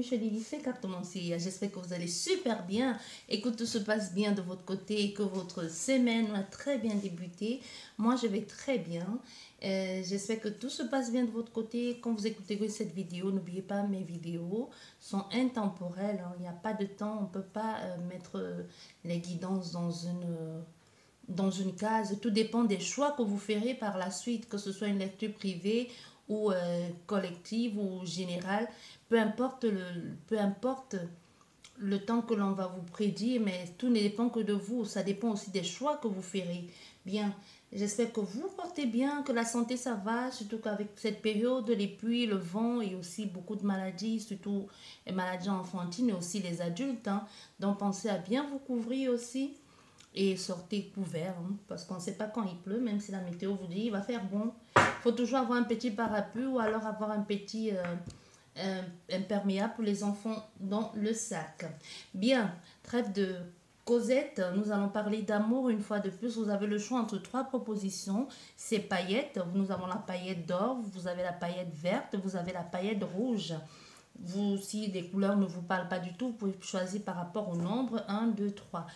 bienvenue chez Lily Fée Cartomancier. J'espère que vous allez super bien et que tout se passe bien de votre côté et que votre semaine a très bien débuté. Moi, je vais très bien. J'espère que tout se passe bien de votre côté. Quand vous écoutez cette vidéo, n'oubliez pas, mes vidéos sont intemporelles. Hein. Il n'y a pas de temps, on ne peut pas mettre les guidances dans une case. Tout dépend des choix que vous ferez par la suite, que ce soit une lecture privée ou collective ou générale, peu importe le temps que l'on va vous prédire, mais tout ne dépend que de vous, ça dépend aussi des choix que vous ferez. Bien, j'espère que vous portez bien, que la santé ça va, surtout qu'avec cette période, les pluies, le vent et aussi beaucoup de maladies, surtout les maladies enfantines et aussi les adultes, hein. Donc pensez à bien vous couvrir aussi et sortez couvert, hein, parce qu'on ne sait pas quand il pleut, même si la météo vous dit il va faire bon. Il faut toujours avoir un petit parapluie ou alors avoir un petit imperméable pour les enfants dans le sac. Bien, trêve de causette, nous allons parler d'amour une fois de plus. Vous avez le choix entre trois propositions. C'est paillettes, nous avons la paillette d'or, vous avez la paillette verte, vous avez la paillette rouge. Vous, si les couleurs ne vous parlent pas du tout, vous pouvez choisir par rapport au nombre 1, 2, 3.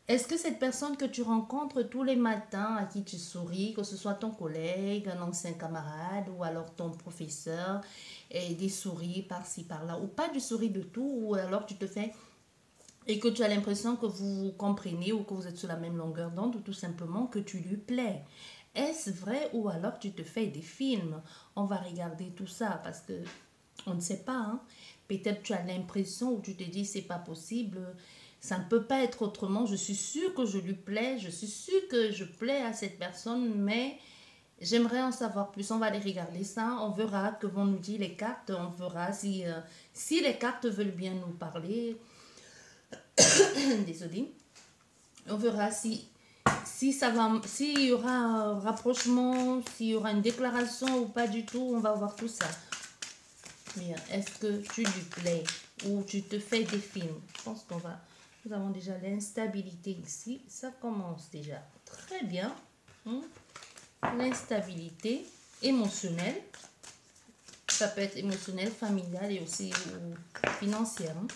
Est-ce que cette personne que tu rencontres tous les matins, à qui tu souris, que ce soit ton collègue, un ancien camarade ou alors ton professeur, et des souris par-ci, par-là, ou pas du souris de tout, ou alors tu te fais et que tu as l'impression que vous vous comprenez ou que vous êtes sur la même longueur d'onde ou tout simplement que tu lui plais. Est-ce vrai ou alors tu te fais des films? On va regarder tout ça parce que on ne sait pas. Hein? Peut-être tu as l'impression ou tu te dis c'est pas possible. Ça ne peut pas être autrement. Je suis sûre que je lui plais. Je suis sûre que je plais à cette personne. Mais j'aimerais en savoir plus. On va aller regarder ça. On verra que vont nous dire les cartes. On verra si les cartes veulent bien nous parler. Désolée. On verra si ça va, s'il y aura un rapprochement, s'il y aura une déclaration ou pas du tout. On va voir tout ça. Bien. Est-ce que tu lui plais ou tu te fais des films? Je pense qu'on va... Nous avons déjà l'instabilité ici. Ça commence déjà très bien. L'instabilité émotionnelle. Ça peut être émotionnel, familial et aussi financière. Hein.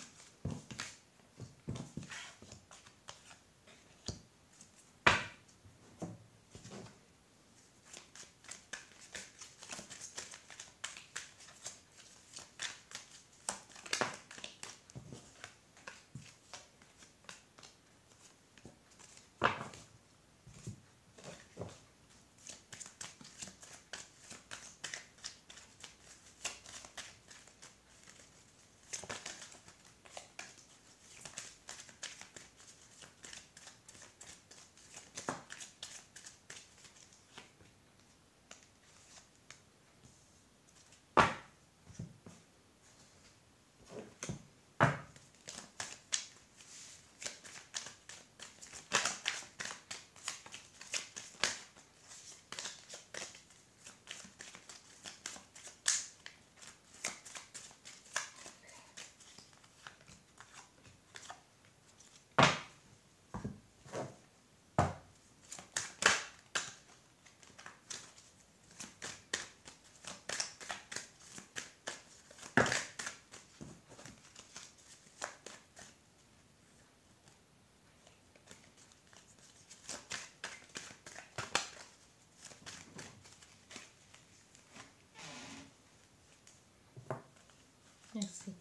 Merci.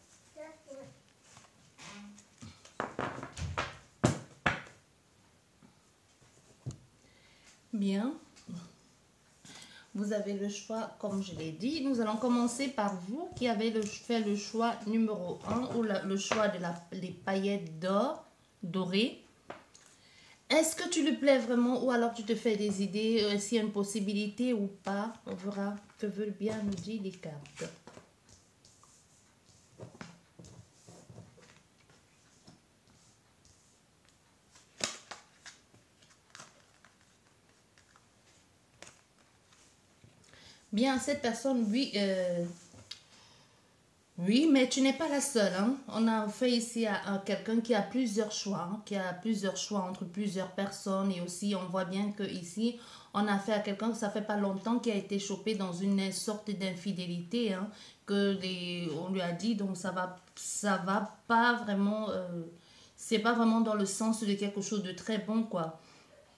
Bien. Vous avez le choix, comme je l'ai dit. Nous allons commencer par vous qui avez fait le choix numéro 1 ou le choix de les paillettes d'or dorées. Est-ce que tu lui plais vraiment ou alors tu te fais des idées s'il y a une possibilité ou pas? On verra que veulent bien nous dire les cartes. Bien, cette personne, lui, Oui, mais tu n'es pas la seule, hein. On a fait ici à quelqu'un qui a plusieurs choix, hein, qui a plusieurs choix entre plusieurs personnes. Et aussi, on voit bien que ici, on a fait à quelqu'un que ça fait pas longtemps qui a été chopé dans une sorte d'infidélité, hein, on lui a dit, donc ça va pas vraiment, c'est pas vraiment dans le sens de quelque chose de très bon, quoi.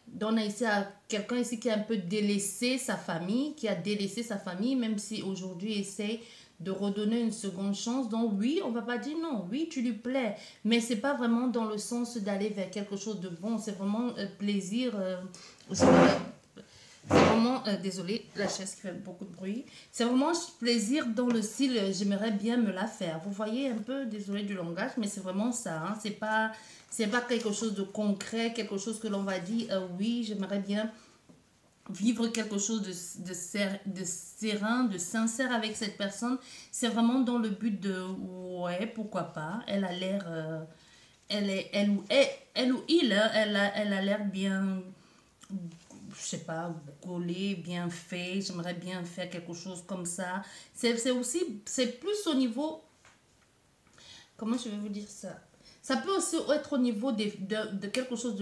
Donc, on a ici à quelqu'un ici qui a un peu délaissé sa famille, qui a délaissé sa famille, même si aujourd'hui essaie de redonner une seconde chance. Donc oui, on va pas dire non, oui, tu lui plais, mais c'est pas vraiment dans le sens d'aller vers quelque chose de bon, c'est vraiment plaisir. C'est vraiment, désolé, la chaise qui fait beaucoup de bruit. C'est vraiment plaisir dans le style, j'aimerais bien me la faire. Vous voyez un peu, désolé du langage, mais c'est vraiment ça. Hein. C'est pas quelque chose de concret, quelque chose que l'on va dire, oui, j'aimerais bien vivre quelque chose de serein, de sincère avec cette personne. C'est vraiment dans le but de, ouais, pourquoi pas. Elle a l'air, elle ou il, hein, elle a l'air bien, je sais pas, gaulé, bien fait. J'aimerais bien faire quelque chose comme ça. C'est aussi, c'est plus au niveau, comment je vais vous dire ça? Ça peut aussi être au niveau de quelque chose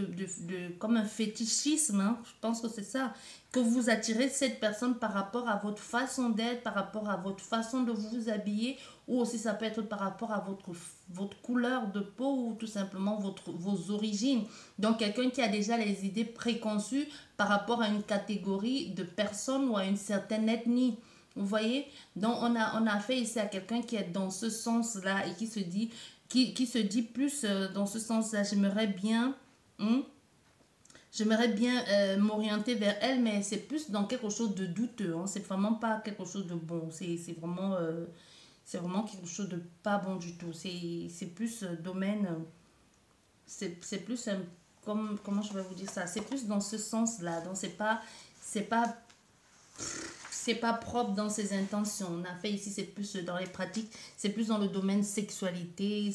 comme un fétichisme. Hein. Je pense que c'est ça. Que vous attirez cette personne par rapport à votre façon d'être, par rapport à votre façon de vous habiller, ou aussi ça peut être par rapport à votre couleur de peau, ou tout simplement vos origines. Donc quelqu'un qui a déjà les idées préconçues par rapport à une catégorie de personnes ou à une certaine ethnie. Vous voyez? Donc on a fait ici à quelqu'un qui est dans ce sens-là et qui se dit plus dans ce sens-là. J'aimerais bien m'orienter vers elle, mais c'est plus dans quelque chose de douteux. Hein. C'est vraiment pas quelque chose de bon. C'est vraiment quelque chose de pas bon du tout. C'est plus domaine. C'est plus comment je vais vous dire ça? C'est plus dans ce sens-là. Donc c'est pas c'est pas propre dans ses intentions. On a fait ici, c'est plus dans les pratiques, c'est plus dans le domaine sexualité, il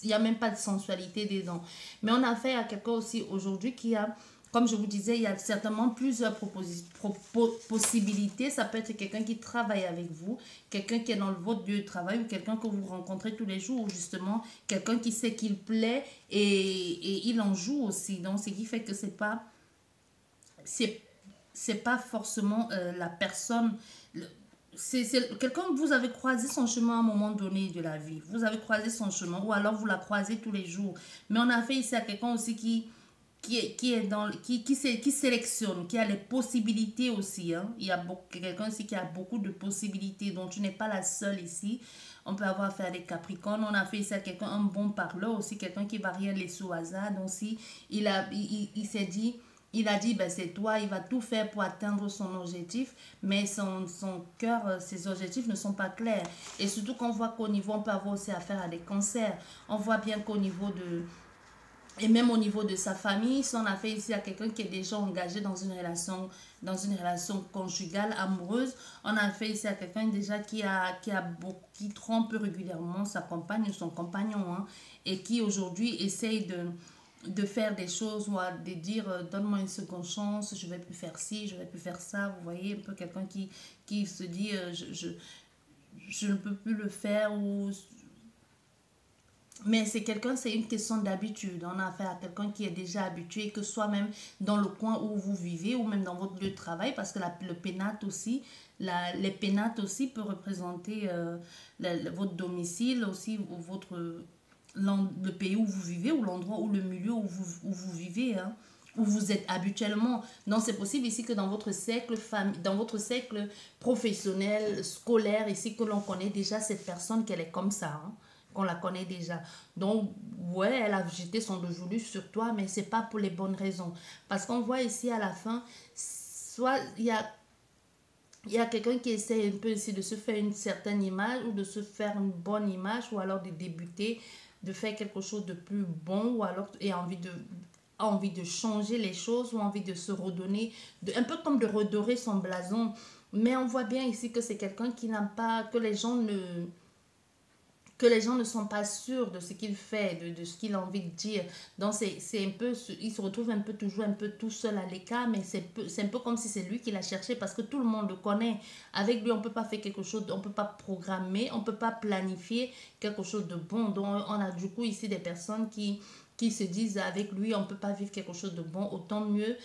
n'y a même pas de sensualité dedans. Mais on a fait à quelqu'un aussi aujourd'hui qui a, comme je vous disais, il y a certainement plusieurs possibilités. Ça peut être quelqu'un qui travaille avec vous, quelqu'un qui est dans votre lieu de travail ou quelqu'un que vous rencontrez tous les jours ou justement quelqu'un qui sait qu'il plaît et il en joue aussi. Donc, ce qui fait que c'est c'est pas forcément la personne. C'est quelqu'un que vous avez croisé son chemin à un moment donné de la vie. Vous avez croisé son chemin ou alors vous la croisez tous les jours. Mais on a fait ici à quelqu'un aussi qui est dans qui sélectionne, qui a les possibilités aussi. Hein. Il y a quelqu'un ici qui a beaucoup de possibilités, donc tu n'es pas la seule ici. On peut avoir affaire à des Capricornes. On a fait ici à quelqu'un, un bon parleur aussi, quelqu'un qui va rien laisser au hasard. Donc si il s'est dit il a dit, ben, c'est toi, il va tout faire pour atteindre son objectif, mais son cœur, ses objectifs ne sont pas clairs. Et surtout qu'on voit qu'au niveau, on peut avoir aussi affaire à des cancers. On voit bien qu'au niveau de, et même au niveau de sa famille, si on a fait ici à quelqu'un qui est déjà engagé dans une relation conjugale, amoureuse, on a fait ici à quelqu'un déjà qui trompe régulièrement sa compagne ou son compagnon, hein, et qui aujourd'hui essaye de faire des choses ou de dire donne-moi une seconde chance, je vais plus faire ci, je vais plus faire ça. Vous voyez, un peu quelqu'un qui se dit je ne peux plus le faire ou mais c'est quelqu'un, c'est une question d'habitude. On a affaire à quelqu'un qui est déjà habitué, que soit même dans le coin où vous vivez ou même dans votre lieu de travail, parce que le pénate aussi, les pénates aussi peut représenter votre domicile aussi, ou le pays où vous vivez ou l'endroit ou le milieu où vous vivez, hein, où vous êtes habituellement. Donc c'est possible ici que dans votre cercle dans votre cercle professionnel, scolaire, ici que l'on connaît déjà cette personne qu'elle est comme ça, hein, qu'on la connaît déjà. Donc ouais, elle a jeté son déjoulu sur toi, mais c'est pas pour les bonnes raisons. Parce qu'on voit ici à la fin, soit il y a quelqu'un qui essaie un peu ici de se faire une certaine image ou de se faire une bonne image ou alors de débuter, de faire quelque chose de plus bon ou alors et a envie de changer les choses ou envie de se redonner, un peu comme de redorer son blason. Mais on voit bien ici que c'est quelqu'un qui n'a pas, que les gens ne que les gens ne sont pas sûrs de ce qu'il fait, de ce qu'il a envie de dire. Donc, c'est un peu, il se retrouve un peu toujours un peu tout seul à l'écart, mais c'est un peu comme si c'est lui qui l'a cherché parce que tout le monde le connaît. Avec lui, on ne peut pas faire quelque chose, on ne peut pas programmer, on ne peut pas planifier quelque chose de bon. Donc, on a du coup ici des personnes qui se disent avec lui, on ne peut pas vivre quelque chose de bon, autant mieux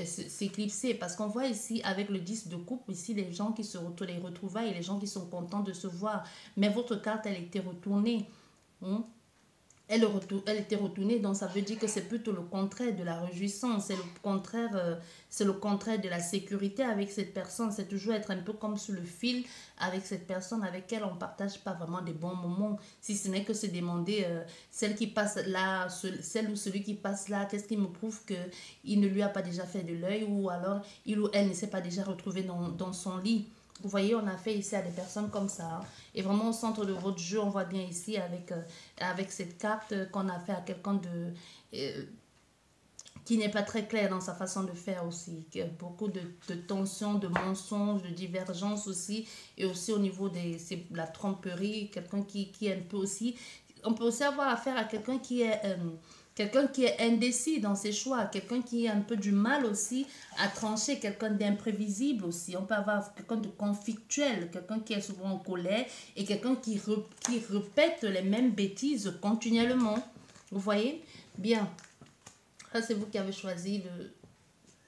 s'éclipser. Parce qu'on voit ici, avec le 10 de coupe, ici, les gens qui se retrouvent, les retrouvailles, les gens qui sont contents de se voir. Mais votre carte, elle était retournée. Elle était retournée, donc ça veut dire que c'est plutôt le contraire de la réjouissance, c'est le contraire de la sécurité avec cette personne. C'est toujours être un peu comme sur le fil avec cette personne avec laquelle on ne partage pas vraiment des bons moments, si ce n'est que se demander celle qui passe là, celle ou celui qui passe là, qu'est-ce qui me prouve qu'il ne lui a pas déjà fait de l'œil, ou alors il ou elle ne s'est pas déjà retrouvé dans son lit. Vous voyez, on a fait ici à des personnes comme ça. Hein. Et vraiment au centre de votre jeu, on voit bien ici avec cette carte qu'on a fait à quelqu'un qui n'est pas très clair dans sa façon de faire aussi. Il y a beaucoup de tensions, de mensonges, de divergences aussi. Et aussi au niveau de la tromperie, quelqu'un qui est un peu aussi... On peut aussi avoir affaire à quelqu'un qui est... quelqu'un qui est indécis dans ses choix, quelqu'un qui a un peu du mal aussi à trancher, quelqu'un d'imprévisible aussi. On peut avoir quelqu'un de conflictuel, quelqu'un qui est souvent en colère et quelqu'un qui répète les mêmes bêtises continuellement. Vous voyez? Bien. Ça, c'est vous qui avez choisi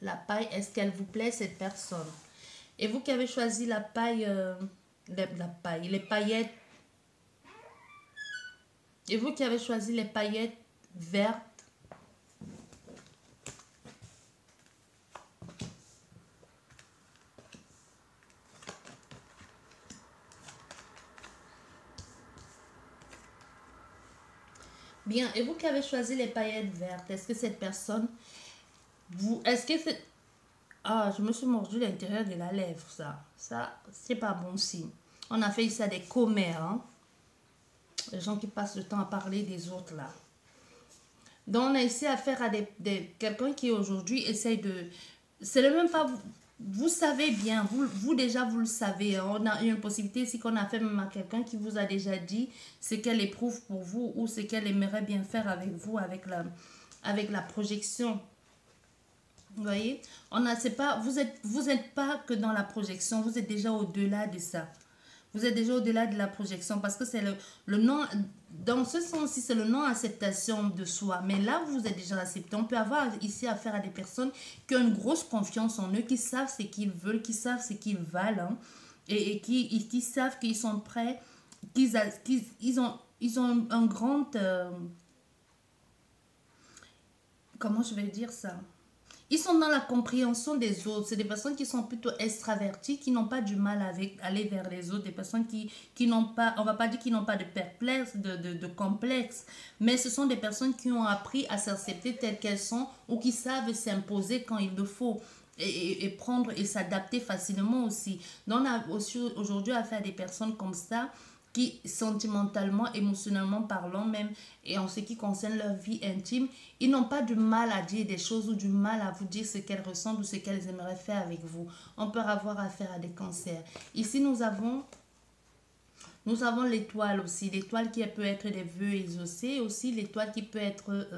la paille. Est-ce qu'elle vous plaît, cette personne? Et vous qui avez choisi la paille, les paillettes. Et vous qui avez choisi les paillettes vertes. Bien, et vous qui avez choisi les paillettes vertes, est-ce que cette personne, est-ce que c'est... Ah, je me suis mordu l'intérieur de la lèvre, ça, c'est pas bon signe. On a fait ça des commères, hein. Les gens qui passent le temps à parler des autres, là. Donc, on a ici affaire à quelqu'un qui aujourd'hui essaye de... C'est le même pas... Vous savez bien, vous déjà, vous le savez. Hein. On a une possibilité ici qu'on a fait même à quelqu'un qui vous a déjà dit ce qu'elle éprouve pour vous ou ce qu'elle aimerait bien faire avec vous, avec la projection. Vous voyez, vous êtes pas que dans la projection, vous êtes déjà au-delà de ça. Vous êtes déjà au-delà de la projection parce que c'est le non, dans ce sens-ci, c'est le non-acceptation de soi. Mais là, vous êtes déjà accepté. On peut avoir ici affaire à des personnes qui ont une grosse confiance en eux, qui savent ce qu'ils veulent, qui savent ce qu'ils valent, hein, et qui savent qu'ils sont prêts, ils ont un grand... comment je vais dire ça? Ils sont dans la compréhension des autres. C'est des personnes qui sont plutôt extraverties, qui n'ont pas du mal à aller vers les autres. Des personnes qui n'ont pas, on va pas dire qu'ils n'ont pas de perplexe, de complexe, mais ce sont des personnes qui ont appris à s'accepter telles qu'elles sont ou qui savent s'imposer quand il le faut. Et prendre et s'adapter facilement aussi. Donc on a aussi aujourd'hui affaire à des personnes comme ça qui sentimentalement, émotionnellement parlant même, et en ce qui concerne leur vie intime, ils n'ont pas du mal à dire des choses ou du mal à vous dire ce qu'elles ressentent ou ce qu'elles aimeraient faire avec vous. On peut avoir affaire à des cancers. Ici, nous avons l'étoile aussi. L'étoile qui peut être des vœux exaucés. Aussi l'étoile qui peut être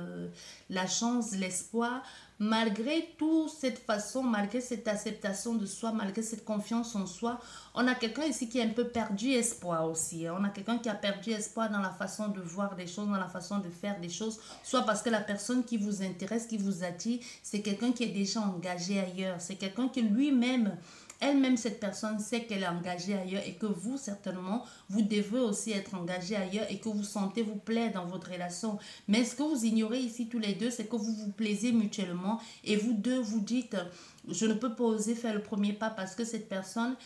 la chance, l'espoir. Malgré toute cette façon, malgré cette acceptation de soi, malgré cette confiance en soi, on a quelqu'un ici qui a un peu perdu espoir aussi. On a quelqu'un qui a perdu espoir dans la façon de voir des choses, dans la façon de faire des choses. Soit parce que la personne qui vous intéresse, qui vous attire, c'est quelqu'un qui est déjà engagé ailleurs. C'est quelqu'un qui lui-même... Elle-même, cette personne sait qu'elle est engagée ailleurs et que vous, certainement, vous devez aussi être engagé ailleurs et que vous sentez vous plaire dans votre relation. Mais ce que vous ignorez ici tous les deux, c'est que vous vous plaisez mutuellement et vous deux vous dites, je ne peux pas oser faire le premier pas parce que cette personne,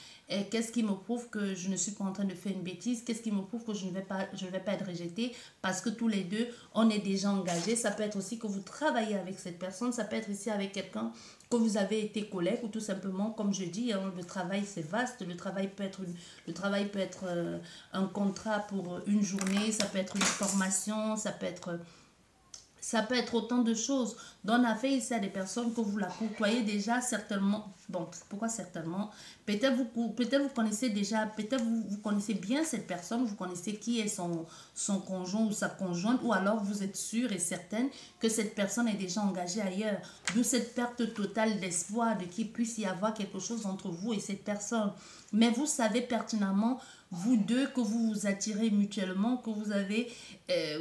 qu'est-ce qui me prouve que je ne suis pas en train de faire une bêtise? Qu'est-ce qui me prouve que je ne vais pas être rejetée? Parce que tous les deux, on est déjà engagés. Ça peut être aussi que vous travaillez avec cette personne. Ça peut être ici avec quelqu'un que vous avez été collègue ou tout simplement, comme je dis, hein, le travail c'est vaste. Le travail peut être un contrat pour une journée. Ça peut être une formation. Ça peut être Ça peut être autant de choses. Dans la fait ici à des personnes que vous la côtoyez déjà certainement. Bon, pourquoi certainement? Peut-être vous connaissez déjà, peut-être vous connaissez bien cette personne, vous connaissez qui est son conjoint ou sa conjointe, ou alors vous êtes sûr et certaine que cette personne est déjà engagée ailleurs. D'où cette perte totale d'espoir de qu'il puisse y avoir quelque chose entre vous et cette personne. Mais vous savez pertinemment, vous deux, que vous vous attirez mutuellement, que vous avez,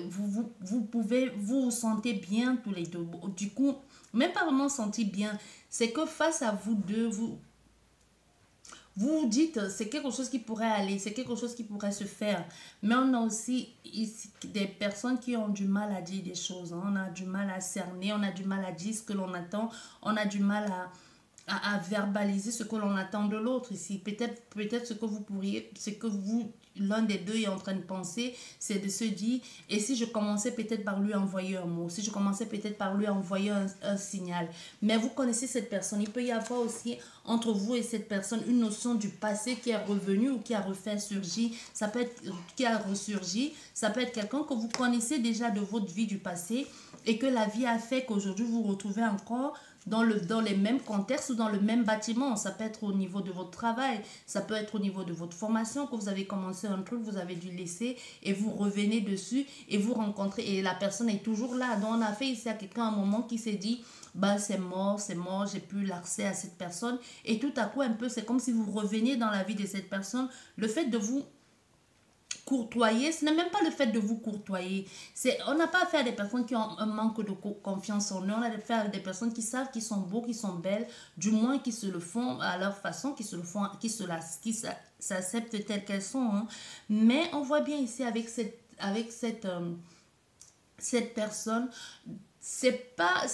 vous pouvez, vous vous sentez bien tous les deux. Du coup, même pas vraiment sentir bien, c'est que face à vous deux, vous dites, c'est quelque chose qui pourrait aller, c'est quelque chose qui pourrait se faire. Mais on a aussi ici des personnes qui ont du mal à dire des choses. Hein. On a du mal à cerner, on a du mal à dire ce que l'on attend, on a du mal à verbaliser ce que l'on attend de l'autre ici. Peut-être ce que vous pourriez, ce que vous, l'un des deux est en train de penser, c'est de se dire, et si je commençais peut-être par lui envoyer un mot, si je commençais peut-être par lui envoyer un signal. Mais vous connaissez cette personne, il peut y avoir aussi entre vous et cette personne une notion du passé qui est revenu ou qui a refait surgir, ça peut être, qui a ressurgi, ça peut être quelqu'un que vous connaissez déjà de votre vie du passé et que la vie a fait qu'aujourd'hui vous vous retrouvez encore dans les mêmes contextes ou dans le même bâtiment. Ça peut être au niveau de votre travail, ça peut être au niveau de votre formation, que vous avez commencé un truc, vous avez dû laisser et vous revenez dessus et vous rencontrez et la personne est toujours là. Donc on a fait ici à quelqu'un un moment qui s'est dit, bah c'est mort, j'ai plus l'accès à cette personne. Et tout à coup un peu, c'est comme si vous reveniez dans la vie de cette personne. Le fait de vous courtoyer, ce n'est même pas le fait de vous courtoyer. On n'a pas affaire à des personnes qui ont un manque de confiance en eux. On a affaire à des personnes qui savent qu'ils sont beaux, qui sont belles, du moins qui se le font à leur façon, qui se le font, qui s'acceptent telles qu'elles sont. Hein. Mais on voit bien ici avec cette personne, c'est pas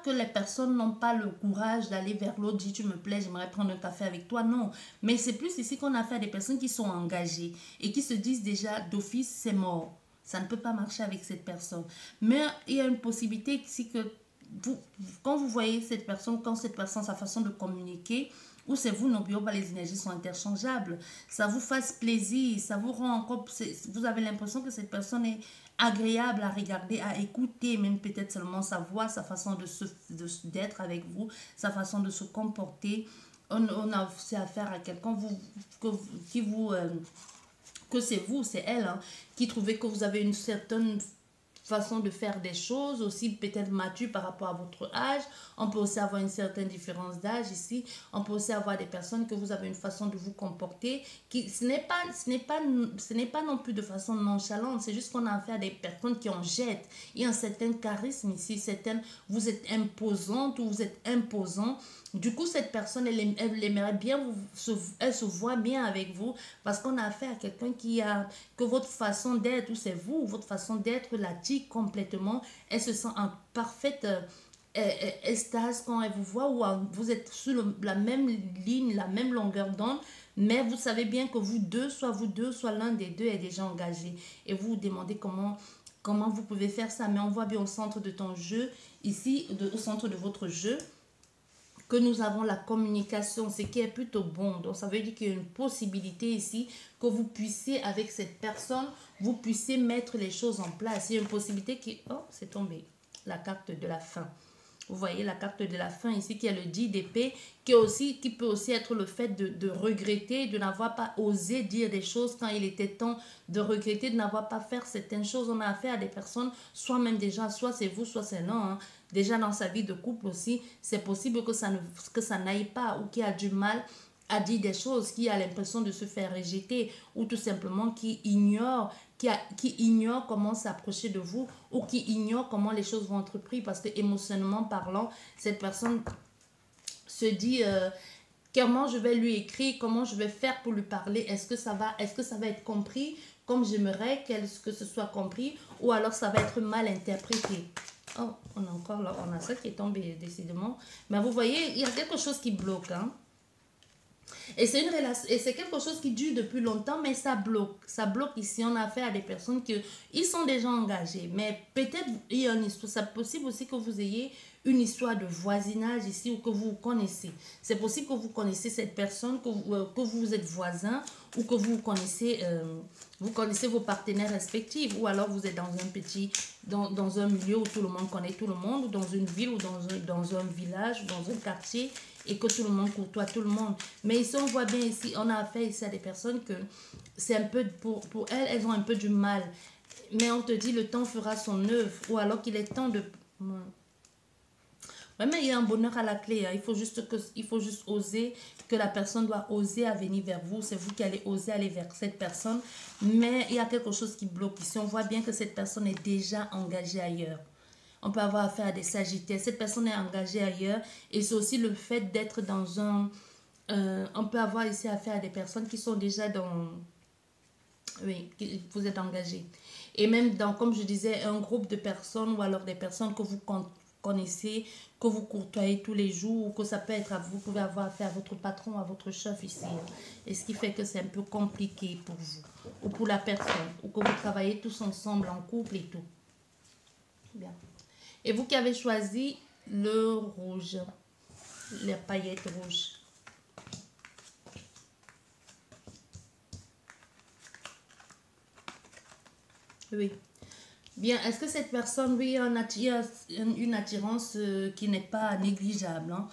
que les personnes n'ont pas le courage d'aller vers l'autre, dire tu me plais, j'aimerais prendre un café avec toi, non. Mais c'est plus ici qu'on a fait à des personnes qui sont engagées et qui se disent déjà d'office c'est mort. Ça ne peut pas marcher avec cette personne. Mais il y a une possibilité ici que quand vous voyez cette personne, quand cette personne, sa façon de communiquer, ou c'est vous, n'oublions pas, les énergies sont interchangeables. Ça vous fasse plaisir, ça vous rend encore... Vous avez l'impression que cette personne est agréable à regarder, à écouter, même peut-être seulement sa voix, sa façon d'être avec vous, sa façon de se comporter. On a aussi affaire à quelqu'un que c'est vous, c'est elle, hein, qui trouvait que vous avez une certaine façon de faire des choses, aussi peut-être mature par rapport à votre âge. On peut aussi avoir une certaine différence d'âge ici. On peut aussi avoir des personnes que vous avez une façon de vous comporter qui ce n'est pas non plus de façon nonchalante, c'est juste qu'on a affaire à des personnes qui en jettent. Il y a un certain charisme ici, vous êtes imposante ou vous êtes imposant. Du coup, cette personne, elle aimerait bien elle se voit bien avec vous parce qu'on a affaire à quelqu'un que votre façon d'être, ou c'est vous, votre façon d'être l'attire complètement. Elle se sent en parfaite extase quand elle vous voit, ou vous êtes sur la même ligne, la même longueur d'onde, mais vous savez bien que vous deux, soit l'un des deux est déjà engagé. Et vous vous demandez comment vous pouvez faire ça. Mais on voit bien au centre de ton jeu, ici, au centre de votre jeu, que nous avons la communication, ce qui est plutôt bon. Donc, ça veut dire qu'il y a une possibilité ici que vous puissiez, avec cette personne, vous puissiez mettre les choses en place. Il y a une possibilité qui... Oh, c'est tombé. La carte de la fin. Vous voyez la carte de la fin ici, qui est le 10 d'épée, qui peut aussi être le fait de regretter, de n'avoir pas osé dire des choses quand il était temps de regretter, de n'avoir pas fait certaines choses. On a affaire à des personnes, soit même déjà, soit c'est vous, soit c'est non, hein. Déjà dans sa vie de couple aussi, c'est possible que ça n'aille pas, ou qu'il a du mal à dire des choses, qui a l'impression de se faire rejeter, ou tout simplement qui ignore comment s'approcher de vous, ou qui ignore comment les choses vont être prises, parce que émotionnellement parlant, cette personne se dit comment je vais lui écrire, comment je vais faire pour lui parler, est-ce que ça va être compris comme j'aimerais que ce soit compris, ou alors ça va être mal interprété. Oh, on a encore là, on a ça qui est tombé décidément. Mais vous voyez, il y a quelque chose qui bloque, hein. Et c'est une relation, et c'est quelque chose qui dure depuis longtemps, mais ça bloque. Ça bloque ici. On a affaire à des personnes ils sont déjà engagés. Mais peut-être il y a une histoire. C'est possible aussi que vous ayez une histoire de voisinage ici, ou que vous connaissez. C'est possible que vous connaissez cette personne, que vous êtes voisin, ou que vous connaissez vos partenaires respectifs, ou alors vous êtes dans un dans un milieu où tout le monde connaît tout le monde, ou dans une ville, ou dans un village, ou dans un quartier, et que tout le monde côtoie tout le monde. Mais ici, on voit bien ici, on a affaire ici à des personnes que c'est un peu, pour elles, elles ont un peu du mal. Mais on te dit, le temps fera son œuvre, ou alors qu'il est temps de... Ouais, mais il y a un bonheur à la clé. Hein. Il faut juste oser, que la personne doit oser à venir vers vous. C'est vous qui allez oser aller vers cette personne. Mais il y a quelque chose qui bloque ici. On voit bien que cette personne est déjà engagée ailleurs. On peut avoir affaire à des sagittaires. Cette personne est engagée ailleurs. Et c'est aussi le fait d'être dans un... on peut avoir ici affaire à des personnes qui sont déjà dans... Oui, vous êtes engagé. Et même dans, comme je disais, un groupe de personnes ou alors des personnes que vous connaissez, que vous courtoyez tous les jours, ou que ça peut être à vous, pouvez avoir affaire à votre patron, à votre chef ici. Et ce qui fait que c'est un peu compliqué pour vous, ou pour la personne, ou que vous travaillez tous ensemble en couple et tout. Bien. Et vous qui avez choisi le rouge, les paillettes rouges. Oui. Bien, est-ce que cette personne, oui, a une attirance qui n'est pas négligeable hein?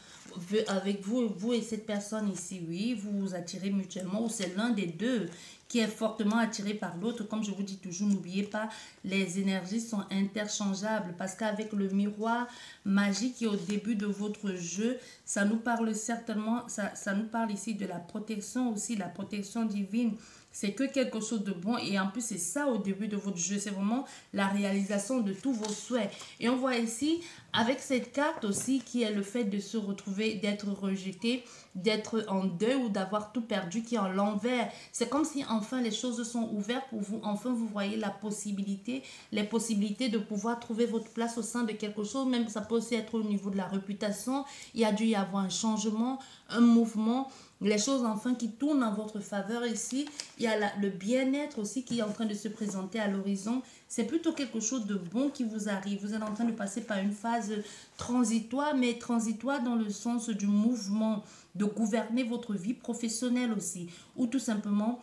Avec vous et cette personne ici, oui, vous vous attirez mutuellement, ou c'est l'un des deux qui est fortement attiré par l'autre. Comme je vous dis toujours, n'oubliez pas, les énergies sont interchangeables, parce qu'avec le miroir magique qui est au début de votre jeu, ça nous parle certainement, ça nous parle ici de la protection aussi, la protection divine. C'est que quelque chose de bon, et en plus c'est ça au début de votre jeu, c'est vraiment la réalisation de tous vos souhaits. Et on voit ici avec cette carte aussi qui est le fait de se retrouver, d'être rejeté, d'être en deuil ou d'avoir tout perdu qui est en l'envers. C'est comme si enfin les choses sont ouvertes pour vous, enfin vous voyez les possibilités de pouvoir trouver votre place au sein de quelque chose. Même ça peut aussi être au niveau de la réputation, il y a dû y avoir un changement, un mouvement, les choses enfin qui tournent en votre faveur ici. Il y a le bien-être aussi qui est en train de se présenter à l'horizon. C'est plutôt quelque chose de bon qui vous arrive. Vous êtes en train de passer par une phase transitoire, mais transitoire dans le sens du mouvement, de gouverner votre vie professionnelle aussi, ou tout simplement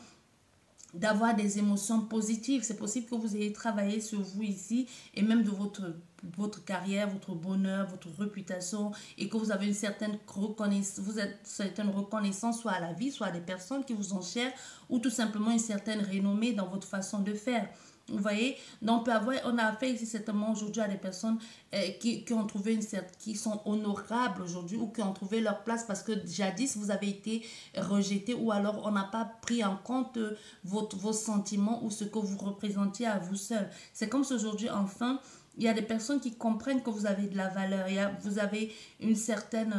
d'avoir des émotions positives. C'est possible que vous ayez travaillé sur vous ici, et même de votre carrière, votre bonheur, votre réputation, et que vous avez une certaine reconnaissance soit à la vie, soit à des personnes qui vous ont chères, ou tout simplement une certaine renommée dans votre façon de faire. Vous voyez, donc on a affaire ici certainement aujourd'hui à des personnes qui ont trouvé qui sont honorables aujourd'hui, ou qui ont trouvé leur place parce que jadis vous avez été rejeté, ou alors on n'a pas pris en compte vos sentiments ou ce que vous représentiez à vous seul. C'est comme si aujourd'hui enfin il y a des personnes qui comprennent que vous avez de la valeur, vous avez une certaine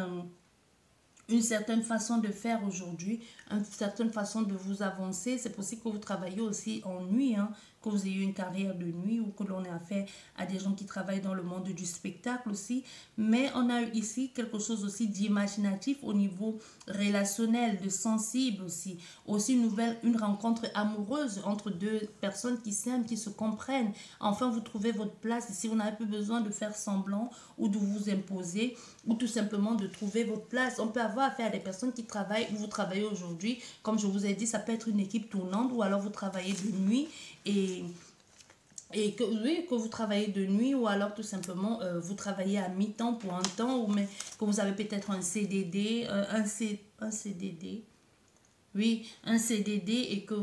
façon de faire aujourd'hui, une certaine façon de vous avancer. C'est possible que vous travaillez aussi en nuit, hein, que vous ayez une carrière de nuit, ou que l'on ait affaire à des gens qui travaillent dans le monde du spectacle aussi. Mais on a ici quelque chose aussi d'imaginatif au niveau relationnel, de sensible aussi. Aussi une rencontre amoureuse entre deux personnes qui s'aiment, qui se comprennent. Enfin, vous trouvez votre place. Ici, vous n'avez plus besoin de faire semblant ou de vous imposer, ou tout simplement de trouver votre place. On peut avoir affaire à des personnes qui travaillent, où vous travaillez aujourd'hui. Comme je vous ai dit, ça peut être une équipe tournante, ou alors vous travaillez de nuit et que, oui, que vous travaillez de nuit, ou alors tout simplement vous travaillez à mi-temps pour un temps, ou mais que vous avez peut-être un CDD, un CDD. Oui, un CDD, et que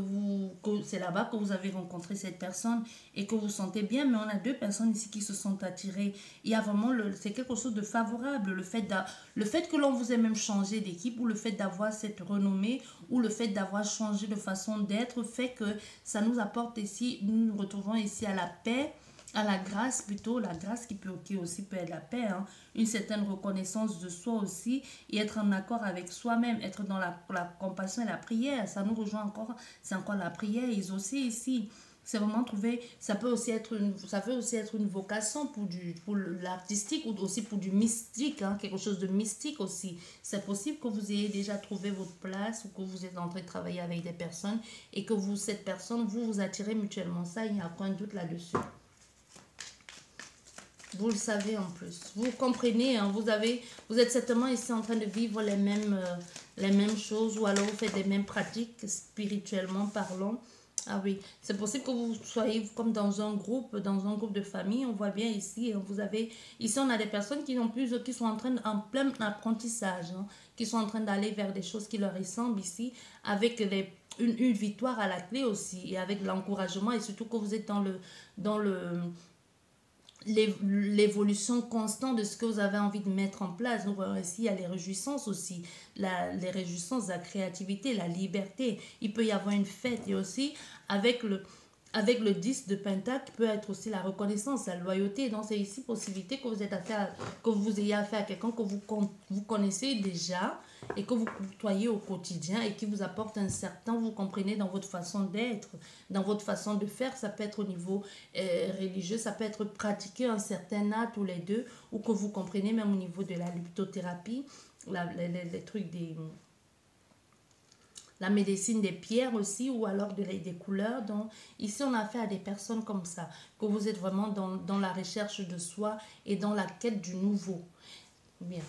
c'est là-bas que vous avez rencontré cette personne et que vous sentez bien. Mais on a deux personnes ici qui se sont attirées. Il y a vraiment, c'est quelque chose de favorable. Le fait que l'on vous ait même changé d'équipe, ou le fait d'avoir cette renommée, ou le fait d'avoir changé de façon d'être, fait que ça nous apporte ici, nous nous retrouvons ici à la paix, à la grâce plutôt, la grâce qui aussi peut être la paix, hein. Une certaine reconnaissance de soi aussi, et être en accord avec soi-même, être dans la compassion et la prière. Ça nous rejoint encore, c'est encore la prière, ils aussi ici. C'est vraiment trouver, ça peut aussi être une vocation pour l'artistique, ou aussi pour du mystique, hein, quelque chose de mystique aussi. C'est possible que vous ayez déjà trouvé votre place, ou que vous êtes en train de travailler avec des personnes, et que cette personne, vous attirez mutuellement. Ça, il n'y a aucun doute là-dessus. Vous le savez en plus. Vous comprenez, hein, vous êtes certainement ici en train de vivre les mêmes les mêmes choses ou alors vous faites les mêmes pratiques spirituellement parlant. Ah oui, c'est possible que vous soyez comme dans un groupe de famille. On voit bien ici, vous avez, ici on a des personnes qui sont en plein apprentissage, hein, qui sont en train d'aller vers des choses qui leur ressemblent ici, avec une victoire à la clé aussi, et avec l'encouragement, et surtout que vous êtes dans l'évolution constante de ce que vous avez envie de mettre en place. Donc ici, il y a les réjouissances aussi, les réjouissances, la créativité, la liberté. Il peut y avoir une fête et aussi avec le 10 de Pentacle peut être aussi la reconnaissance, la loyauté. Donc c'est ici possibilité que que vous ayez affaire à quelqu'un que vous connaissez déjà et que vous côtoyez au quotidien et qui vous apporte un certain, vous comprenez, dans votre façon d'être, dans votre façon de faire. Ça peut être au niveau religieux, ça peut être pratiquer un certain art tous les deux, ou que vous comprenez même au niveau de la lithothérapie, les trucs la médecine des pierres aussi, ou alors des couleurs. Donc ici on a affaire à des personnes comme ça, que vous êtes vraiment dans la recherche de soi et dans la quête du nouveau. Bien.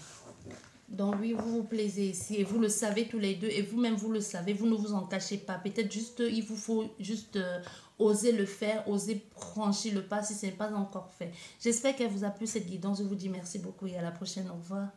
Donc oui, vous vous plaisez ici et vous le savez tous les deux, et vous-même vous le savez, vous ne vous en cachez pas. Peut-être juste, il vous faut juste oser le faire, oser franchir le pas si ce n'est pas encore fait. J'espère qu'elle vous a plu cette guidance. Je vous dis merci beaucoup et à la prochaine. Au revoir.